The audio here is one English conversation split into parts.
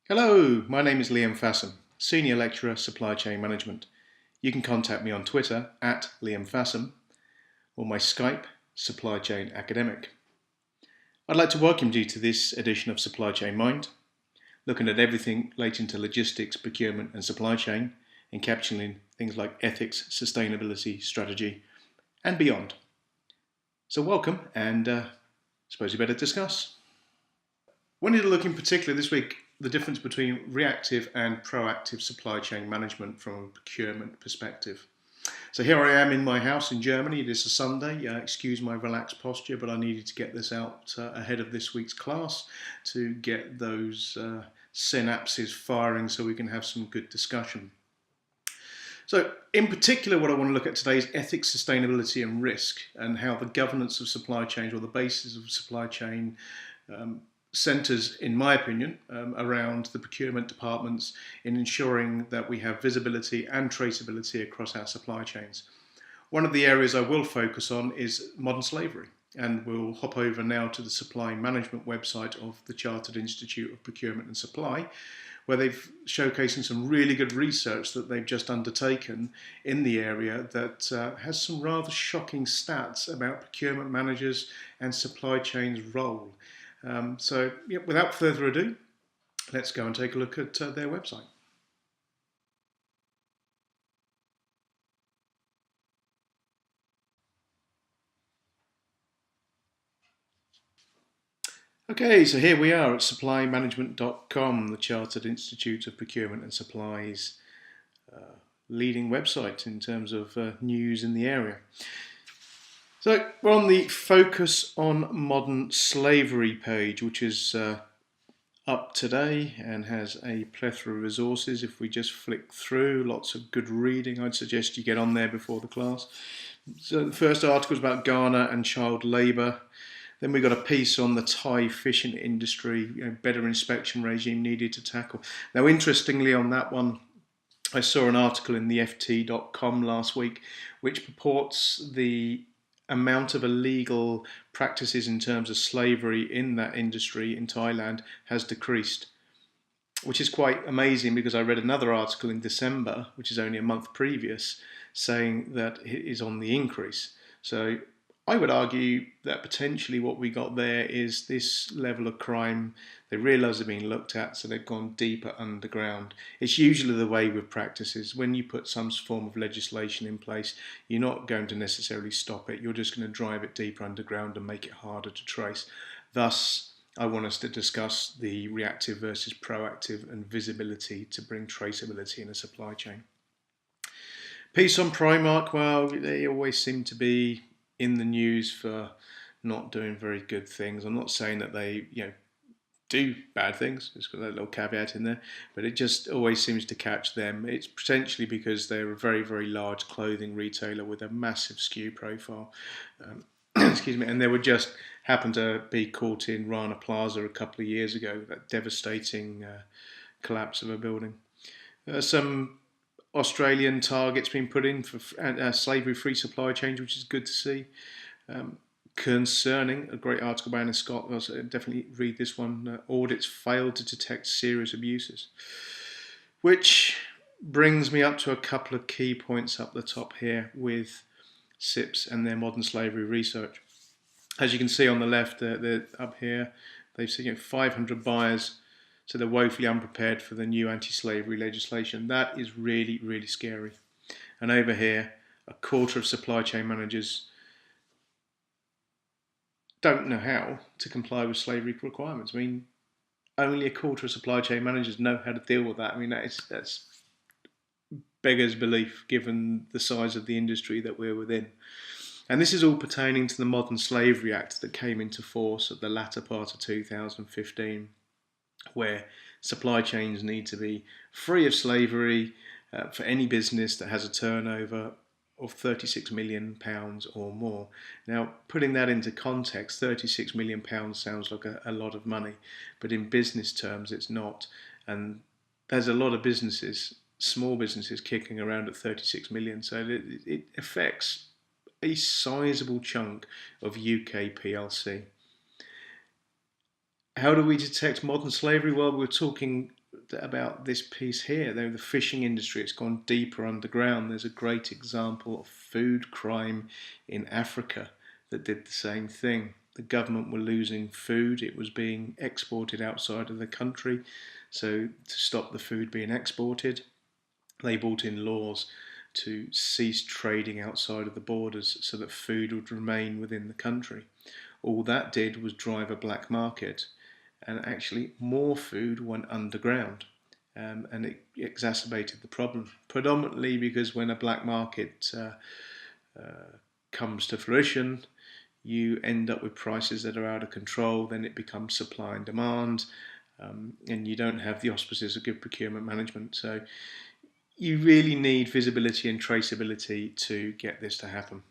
Hello, my name is Liam Fassam, Senior Lecturer, Supply Chain Management. You can contact me on Twitter at Liam Fassam or my Skype, Supply Chain Academic. I'd like to welcome you to this edition of Supply Chain Mind, looking at everything relating to logistics, procurement and supply chain, encapsulating things like ethics, sustainability, strategy and beyond. So welcome and I suppose we better discuss. Wanted to look in particular this week the difference between reactive and proactive supply chain management from a procurement perspective. So here I am in my house in Germany. It is a Sunday. Excuse my relaxed posture, but I needed to get this out ahead of this week's class to get those synapses firing so we can have some good discussion. So in particular, what I want to look at today is ethics, sustainability and risk, and how the governance of supply chains, or the basis of supply chain, centres, in my opinion, around the procurement departments in ensuring that we have visibility and traceability across our supply chains. One of the areas I will focus on is modern slavery, and we'll hop over now to the supply management website of the Chartered Institute of Procurement and Supply, where they've showcasing some really good research that they've just undertaken in the area that has some rather shocking stats about procurement managers and supply chain's role. Without further ado, let's go and take a look at their website. Okay, so here we are at supplymanagement.com, the Chartered Institute of Procurement and Supply's leading website in terms of news in the area. So we're on the Focus on Modern Slavery page, which is up today and has a plethora of resources. If we just flick through, lots of good reading. I'd suggest you get on there before the class. So the first article is about Ghana and child labour. Then we got a piece on the Thai fishing industry, better inspection regime needed to tackle. Now, interestingly, on that one, I saw an article in the FT.com last week which purports the amount of illegal practices in terms of slavery in that industry in Thailand has decreased, which is quite amazing because I read another article in December, which is only a month previous, saying that it is on the increase. So I would argue that potentially what we got there is this level of crime. They realise they're being looked at, so they've gone deeper underground. It's usually the way with practices. When you put some form of legislation in place, you're not going to necessarily stop it. You're just going to drive it deeper underground and make it harder to trace. Thus, I want us to discuss the reactive versus proactive and visibility to bring traceability in a supply chain. Piece on Primark, well, they always seem to be in the news for not doing very good things. I'm not saying that they, do bad things. It's got that little caveat in there, but it just always seems to catch them. It's potentially because they're a very, very large clothing retailer with a massive SKU profile. Excuse me, and they would just happen to be caught in Rana Plaza a couple of years ago, that devastating collapse of a building. Some Australian targets being put in for slavery-free supply chains, which is good to see. Concerning, a great article by Anna Scott, definitely read this one, audits failed to detect serious abuses. Which brings me up to a couple of key points up the top here with SIPS and their modern slavery research. As you can see on the left, they're up here, they've seen 500 buyers, so they're woefully unprepared for the new anti-slavery legislation. That is really, really scary. And over here, a quarter of supply chain managers don't know how to comply with slavery requirements. I mean, only a quarter of supply chain managers know how to deal with that. I mean, that's beggars belief given the size of the industry that we're within. And this is all pertaining to the Modern Slavery Act that came into force at the latter part of 2015, where supply chains need to be free of slavery for any business that has a turnover of £36 million or more. Now, putting that into context, £36 million sounds like a lot of money, but in business terms it's not. And there's a lot of businesses, small businesses, kicking around at 36 million, so it affects a sizable chunk of UK PLC. How do we detect modern slavery? Well, we're talking about this piece here, though, the fishing industry. It's gone deeper underground. There's a great example of food crime in Africa that did the same thing. The government were losing food. It was being exported outside of the country. So to stop the food being exported, they brought in laws to cease trading outside of the borders so that food would remain within the country. All that did was drive a black market, and actually more food went underground, and it exacerbated the problem, predominantly because when a black market comes to fruition, you end up with prices that are out of control. Then it becomes supply and demand, and you don't have the auspices of good procurement management. So you really need visibility and traceability to get this to happen.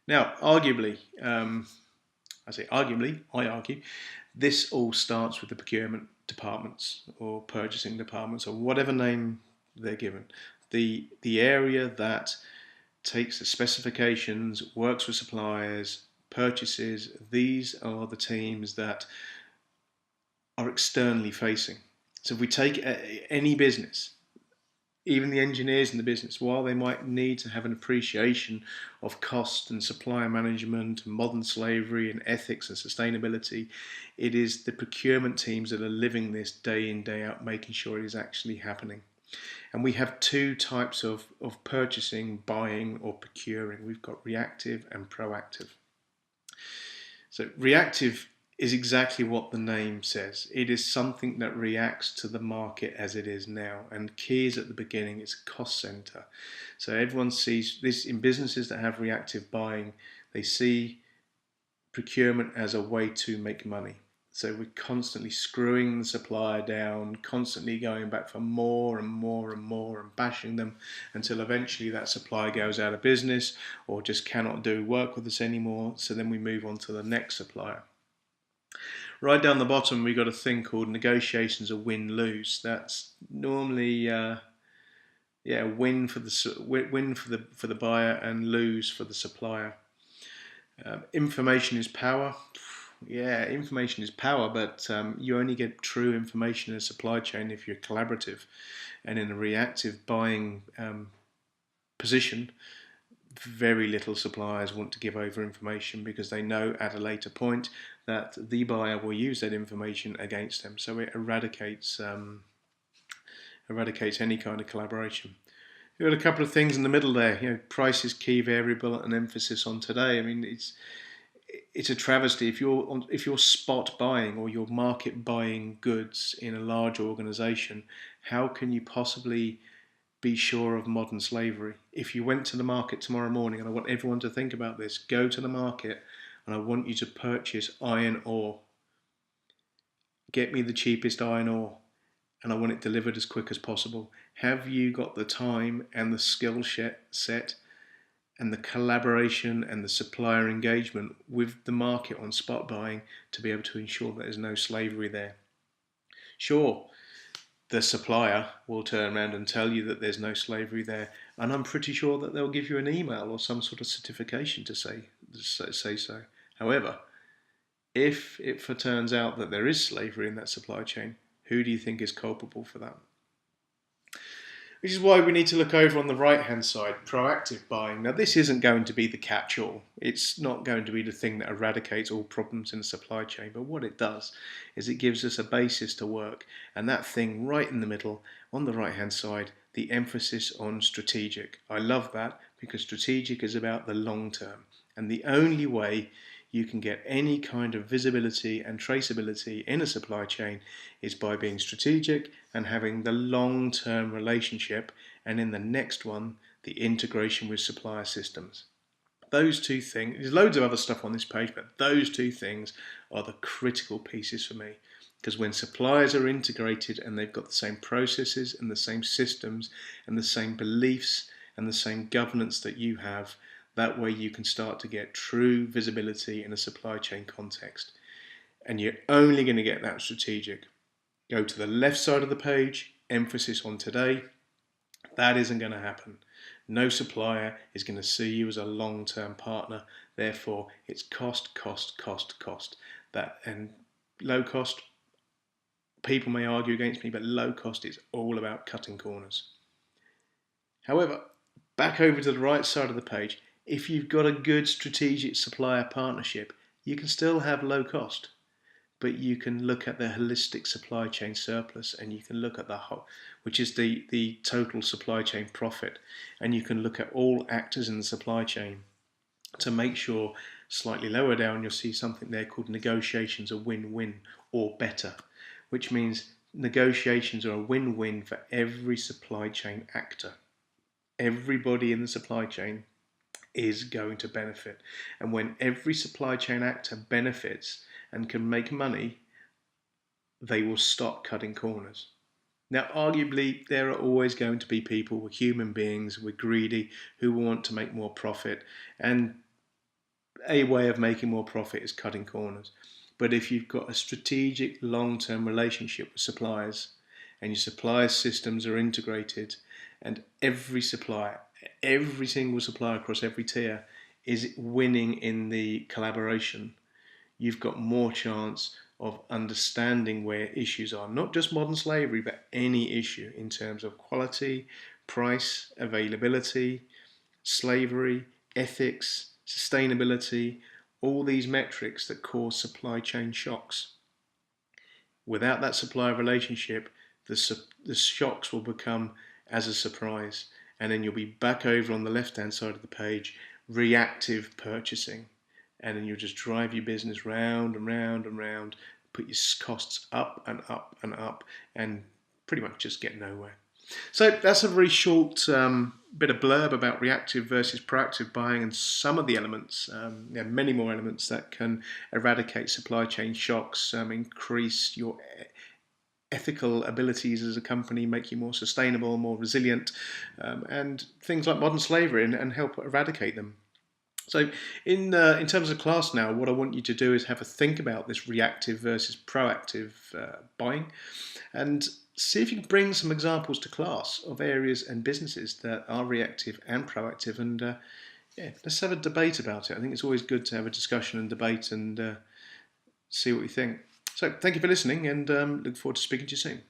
Now, arguably, I argue, this all starts with the procurement departments or purchasing departments or whatever name they're given. The area that takes the specifications, works with suppliers, purchases, these are the teams that are externally facing. So if we take any business, even the engineers in the business, while they might need to have an appreciation of cost and supplier management and modern slavery and ethics and sustainability, it is the procurement teams that are living this day in, day out, making sure it is actually happening. And we have two types of purchasing, buying or procuring. We've got reactive and proactive. So reactive is exactly what the name says. It is something that reacts to the market as it is now. And key is at the beginning, it's a cost center. So everyone sees this in businesses that have reactive buying, they see procurement as a way to make money. So we're constantly screwing the supplier down, constantly going back for more and more and more and bashing them until eventually that supplier goes out of business or just cannot do work with us anymore. So then we move on to the next supplier. Right down the bottom, we've got a thing called negotiations of win-lose. That's normally win for the buyer and lose for the supplier. Information is power. Yeah, information is power, but you only get true information in a supply chain if you're collaborative. And in a reactive buying position, very little suppliers want to give over information because they know at a later point that the buyer will use that information against them. So it eradicates any kind of collaboration. You've got a couple of things in the middle there. Price is key variable and emphasis on today. I mean, it's a travesty if you're spot buying or you're market buying goods in a large organization. How can you possibly be sure of modern slavery? If you went to the market tomorrow morning, and I want everyone to think about this, go to the market and I want you to purchase iron ore. Get me the cheapest iron ore and I want it delivered as quick as possible. Have you got the time and the skill set and the collaboration and the supplier engagement with the market on spot buying to be able to ensure that there's no slavery there? Sure, the supplier will turn around and tell you that there's no slavery there, and I'm pretty sure that they'll give you an email or some sort of certification to say so. However, if it turns out that there is slavery in that supply chain, who do you think is culpable for that? Which is why we need to look over on the right-hand side, proactive buying. Now, this isn't going to be the catch-all. It's not going to be the thing that eradicates all problems in the supply chain. But what it does is it gives us a basis to work. And that thing right in the middle, on the right-hand side, the emphasis on strategic. I love that because strategic is about the long term. And the only way you can get any kind of visibility and traceability in a supply chain is by being strategic and having the long-term relationship, and in the next one, the integration with supplier systems. Those two things, there's loads of other stuff on this page, but those two things are the critical pieces for me. Because when suppliers are integrated and they've got the same processes and the same systems and the same beliefs and the same governance that you have, that way you can start to get true visibility in a supply chain context. And you're only going to get that strategic. Go to the left side of the page, emphasis on today. That isn't going to happen. No supplier is going to see you as a long-term partner. Therefore, it's cost. And low cost, people may argue against me, but low cost is all about cutting corners. However, back over to the right side of the page, if you've got a good strategic supplier partnership, you can still have low cost, but you can look at the holistic supply chain surplus, and you can look at the whole, which is the total supply chain profit, and you can look at all actors in the supply chain to make sure. Slightly lower down, you'll see something there called negotiations are win-win or better, which means negotiations are a win-win for every supply chain actor. Everybody in the supply chain is going to benefit. And when every supply chain actor benefits and can make money, they will stop cutting corners. Now, arguably, there are always going to be people, we're human beings, we're greedy, who want to make more profit. And a way of making more profit is cutting corners. But if you've got a strategic long-term relationship with suppliers, and your supplier systems are integrated, and every supplier, every single supplier across every tier is winning in the collaboration, you've got more chance of understanding where issues are. Not just modern slavery, but any issue in terms of quality, price, availability, slavery, ethics, sustainability, all these metrics that cause supply chain shocks. Without that supplier relationship, the shocks will become as a surprise, and then you'll be back over on the left-hand side of the page, reactive purchasing, and then you'll just drive your business round and round and round, put your costs up and up and up, and pretty much just get nowhere. So that's a very short bit of blurb about reactive versus proactive buying and some of the elements. There are many more elements that can eradicate supply chain shocks, increase your ethical abilities as a company, make you more sustainable, more resilient, and things like modern slavery, and help eradicate them. So in terms of class now, what I want you to do is have a think about this reactive versus proactive buying, and see if you can bring some examples to class of areas and businesses that are reactive and proactive, and yeah, let's have a debate about it. I think it's always good to have a discussion and debate and see what you think. So thank you for listening, and look forward to speaking to you soon.